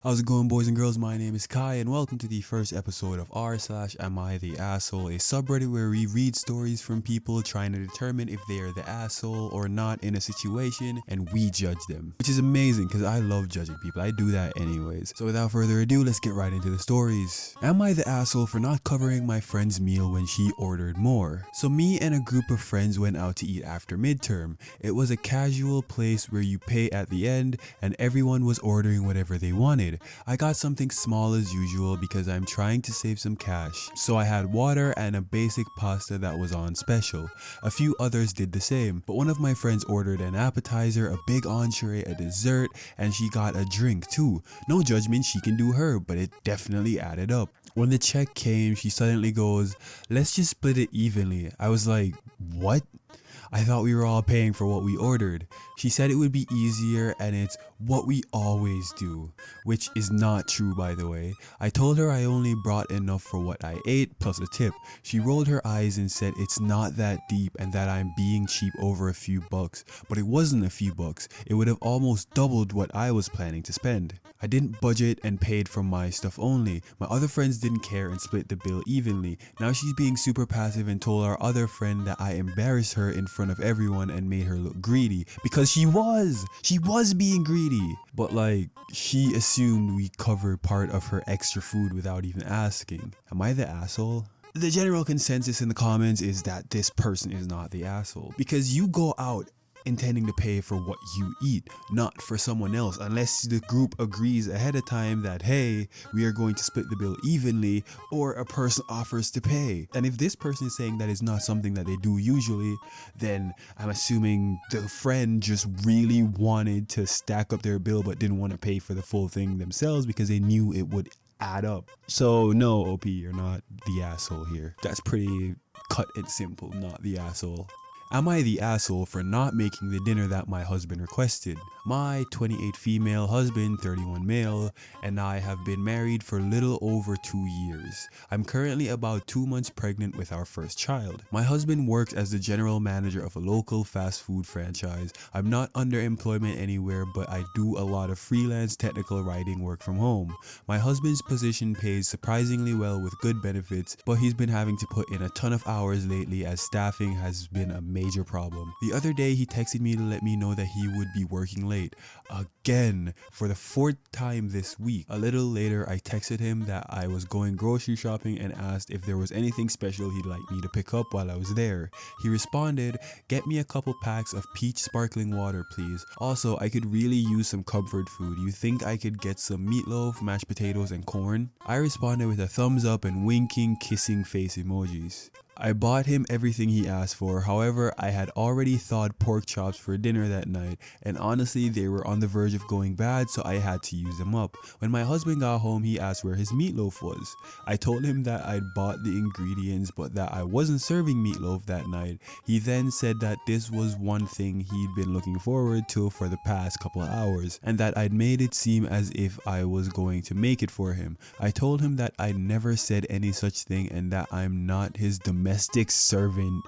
How's it going, boys and girls? My name is Kai, and welcome to the first episode of r/Am I the Asshole, a subreddit where we read stories from people trying to determine if they are the asshole or not in a situation, and we judge them. Which is amazing, because I love judging people. I do that anyways. So without further ado, let's get right into the stories. Am I the asshole for not covering my friend's meal when she ordered more? So me and a group of friends went out to eat after midterm. It was a casual place where you pay at the end, and everyone was ordering whatever they wanted. I got something small as usual because I'm trying to save some cash. So I had water and a basic pasta that was on special. A few others did the same, but one of my friends ordered an appetizer, a big entree, a dessert, and she got a drink too. No judgment, she can do her, but it definitely added up. When the check came, she suddenly goes, "Let's just split it evenly." I was like, "What? I thought we were all paying for what we ordered." She said it would be easier and it's what we always do, which is not true, by the way. I told her I only brought enough for what I ate plus a tip. She rolled her eyes and said it's not that deep and that I'm being cheap over a few bucks, but it wasn't a few bucks. It would have almost doubled what I was planning to spend. I didn't budget and paid for my stuff only. My other friends didn't care and split the bill evenly. Now she's being super passive and told our other friend that I embarrassed her in front of everyone and made her look greedy, because she was being greedy. But like, she assumed we covered part of her extra food without even asking. Am I the asshole? The general consensus in the comments is that this person is not the asshole, because you go out intending to pay for what you eat, not for someone else, unless the group agrees ahead of time that, hey, we are going to split the bill evenly, or a person offers to pay. And if this person is saying that is not something that they do usually, then I'm assuming the friend just really wanted to stack up their bill but didn't want to pay for the full thing themselves because they knew it would add up. So no, OP, you're not the asshole here. That's pretty cut and simple, not the asshole. Am I the asshole for not making the dinner that my husband requested? My 28 female husband, 31 male, and I have been married for little over 2 years. I'm currently about 2 months pregnant with our first child. My husband works as the general manager of a local fast food franchise. I'm not under employment anywhere, but I do a lot of freelance technical writing work from home. My husband's position pays surprisingly well with good benefits, but he's been having to put in a ton of hours lately as staffing has been a major problem. The other day he texted me to let me know that he would be working late. Again, for the 4th time this week. A little later I texted him that I was going grocery shopping and asked if there was anything special he'd like me to pick up while I was there. He responded, "Get me a couple packs of peach sparkling water, please. Also, I could really use some comfort food. You think I could get some meatloaf, mashed potatoes, and corn?" I responded with a thumbs up and winking, kissing face emojis. I bought him everything he asked for. However, I had already thawed pork chops for dinner that night, and honestly they were on the verge of going bad, so I had to use them up. When my husband got home, he asked where his meatloaf was. I told him that I'd bought the ingredients but that I wasn't serving meatloaf that night. He then said that this was one thing he'd been looking forward to for the past couple of hours, and that I'd made it seem as if I was going to make it for him. I told him that I never said any such thing and that I'm not his domestic servant.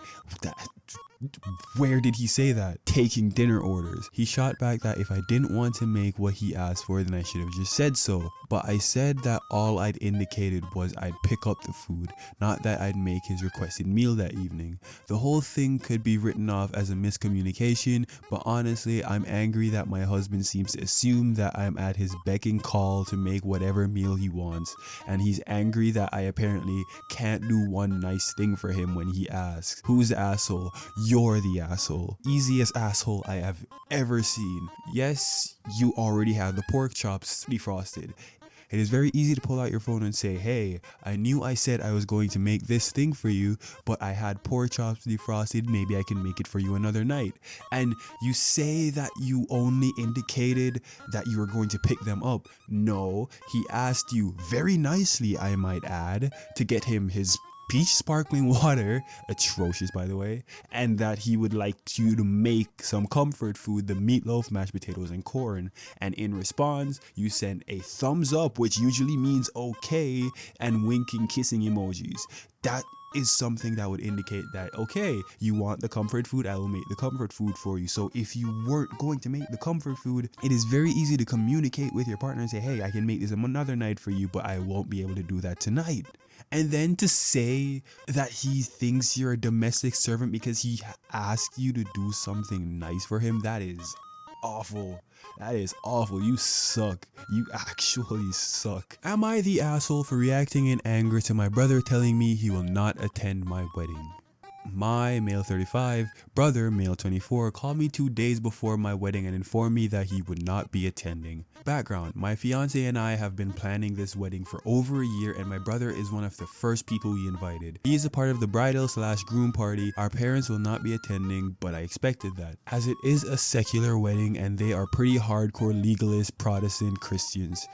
Where did he say that? Taking dinner orders. He shot back that if I didn't want to make what he asked for, then I should have just said so. But I said that all I'd indicated was I'd pick up the food, not that I'd make his requested meal that evening. The whole thing could be written off as a miscommunication, but honestly, I'm angry that my husband seems to assume that I'm at his beck and call to make whatever meal he wants, and he's angry that I apparently can't do one nice thing for him when he asks. Who's the asshole? You're the asshole. Easiest asshole I have ever seen. Yes, you already have the pork chops defrosted. It is very easy to pull out your phone and say, "Hey, I knew I said I was going to make this thing for you, but I had pork chops defrosted, maybe I can make it for you another night." And you say that you only indicated that you were going to pick them up. No, he asked you very nicely, I might add, to get him his peach sparkling water, atrocious by the way, and that he would like you to make some comfort food, the meatloaf, mashed potatoes, and corn. And in response, you sent a thumbs up, which usually means okay, and winking, kissing emojis. That is something that would indicate that, okay, you want the comfort food, I will make the comfort food for you. So if you weren't going to make the comfort food, it is very easy to communicate with your partner and say, hey, I can make this another night for you, but I won't be able to do that tonight. And then to say that he thinks you're a domestic servant because he asked you to do something nice for him, that is awful. That is awful. You suck. You actually suck. Am I the asshole for reacting in anger to my brother telling me he will not attend my wedding? My, male 35, brother, male 24, called me 2 days before my wedding and informed me that he would not be attending. Background: my fiance and I have been planning this wedding for over a year, and my brother is one of the first people we invited. He is a part of the bridal/groom party. Our parents will not be attending, but I expected that, as it is a secular wedding and they are pretty hardcore legalist Protestant Christians.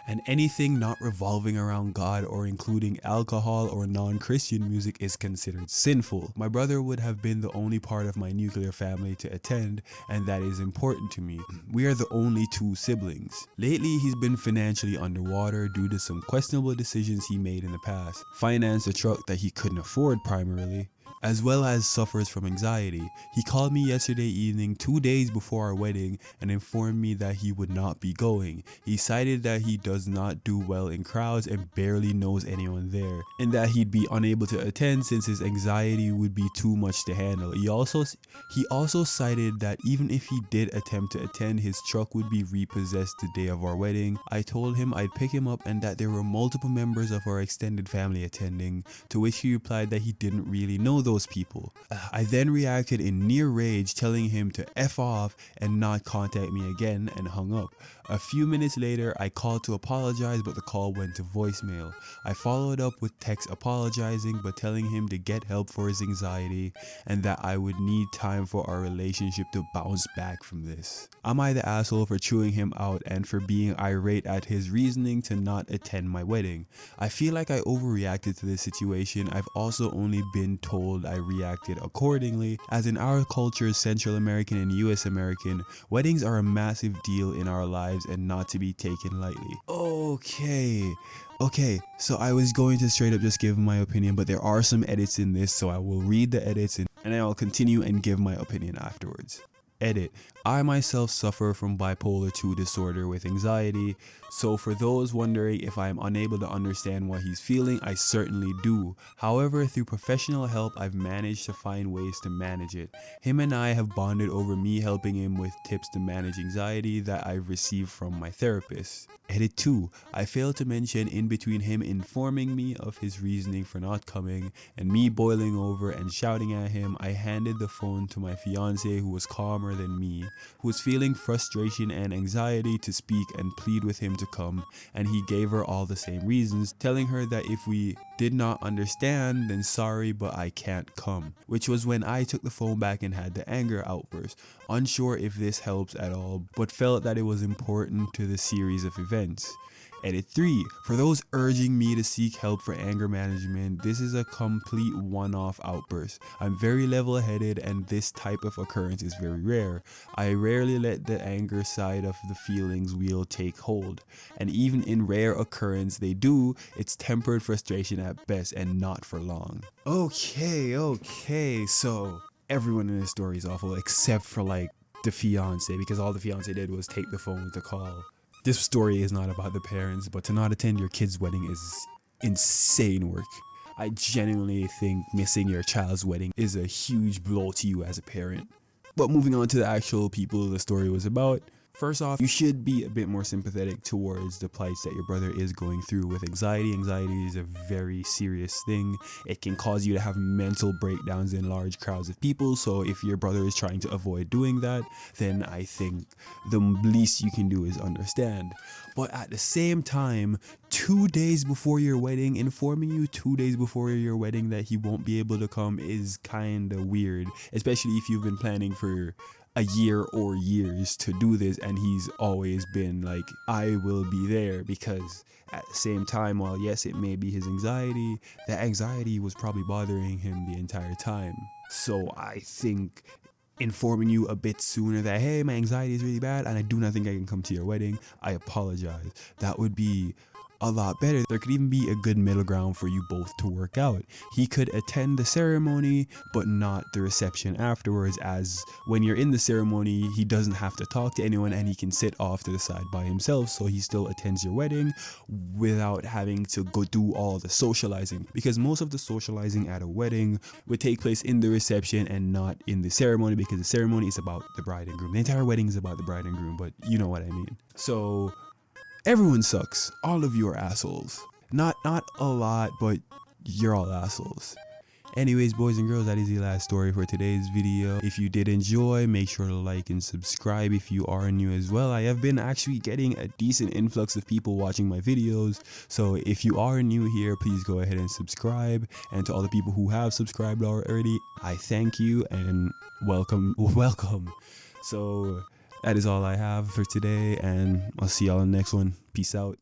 And anything not revolving around God or including alcohol or non-Christian music is considered sinful. My brother would have been the only part of my nuclear family to attend, and that is important to me. We are the only 2 siblings. Lately, he's been financially underwater due to some questionable decisions he made in the past. Financed a truck that he couldn't afford primarily, as well as suffers from anxiety. He called me yesterday evening, 2 days before our wedding, and informed me that he would not be going. He cited that he does not do well in crowds and barely knows anyone there, and that he'd be unable to attend since his anxiety would be too much to handle. He also cited that even if he did attempt to attend, his truck would be repossessed the day of our wedding. I told him I'd pick him up and that there were multiple members of our extended family attending, to which he replied that he didn't really know those people. I then reacted in near rage, telling him to F off and not contact me again, and hung up. A few minutes later, I called to apologize, but the call went to voicemail. I followed up with text apologizing, but telling him to get help for his anxiety and that I would need time for our relationship to bounce back from this. Am I the asshole for chewing him out and for being irate at his reasoning to not attend my wedding? I feel like I overreacted to this situation. I've also only been told I reacted accordingly, as in our culture, Central American and US American, weddings are a massive deal in our lives and not to be taken lightly. Okay, so I was going to straight up just give my opinion, but there are some edits in this, so I will read the edits and I'll continue and give my opinion afterwards. Edit: I myself suffer from bipolar 2 disorder with anxiety, so for those wondering if I am unable to understand what he's feeling, I certainly do. However, through professional help, I've managed to find ways to manage it. Him and I have bonded over me helping him with tips to manage anxiety that I've received from my therapist. Edit 2: I failed to mention, in between him informing me of his reasoning for not coming and me boiling over and shouting at him, I handed the phone to my fiance, who was calmer than me, who was feeling frustration and anxiety, to speak and plead with him to come, and he gave her all the same reasons, telling her that if we did not understand, then sorry, but I can't come, which was when I took the phone back and had the anger outburst. Unsure if this helps at all, but felt that it was important to the series of events. Edit 3: for those urging me to seek help for anger management, this is a complete one-off outburst. I'm very level-headed and this type of occurrence is very rare. I rarely let the anger side of the feelings wheel take hold, and even in rare occurrence they do, it's tempered frustration at best and not for long. Okay, so everyone in this story is awful except for like the fiance, because all the fiance did was take the phone to call. This story is not about the parents, but to not attend your kid's wedding is insane work. I genuinely think missing your child's wedding is a huge blow to you as a parent. But moving on to the actual people the story was about. First off, you should be a bit more sympathetic towards the plights that your brother is going through with anxiety. Anxiety is a very serious thing. It can cause you to have mental breakdowns in large crowds of people. So if your brother is trying to avoid doing that, then I think the least you can do is understand. But at the same time, 2 days before your wedding, informing you 2 days before your wedding that he won't be able to come is kind of weird, especially if you've been planning for a year or years to do this and he's always been like, I will be there, because at the same time, while yes, it may be his anxiety, that anxiety was probably bothering him the entire time. So I think informing you a bit sooner that, hey, my anxiety is really bad and I do not think I can come to your wedding, I apologize, that would be a lot better. There could even be a good middle ground for you both to work out. He could attend the ceremony, but not the reception afterwards, as when you're in the ceremony, he doesn't have to talk to anyone and he can sit off to the side by himself, so he still attends your wedding without having to go do all the socializing, because most of the socializing at a wedding would take place in the reception and not in the ceremony, because the ceremony is about the bride and groom. The entire wedding is about the bride and groom, but you know what I mean. So everyone sucks. All of you are assholes. Not a lot, but you're all assholes. Anyways, boys and girls, that is the last story for today's video. If you did enjoy, make sure to like and subscribe if you are new as well. I have been actually getting a decent influx of people watching my videos, so if you are new here, please go ahead and subscribe. And to all the people who have subscribed already, I thank you and welcome. So that is all I have for today, and I'll see y'all in the next one. Peace out.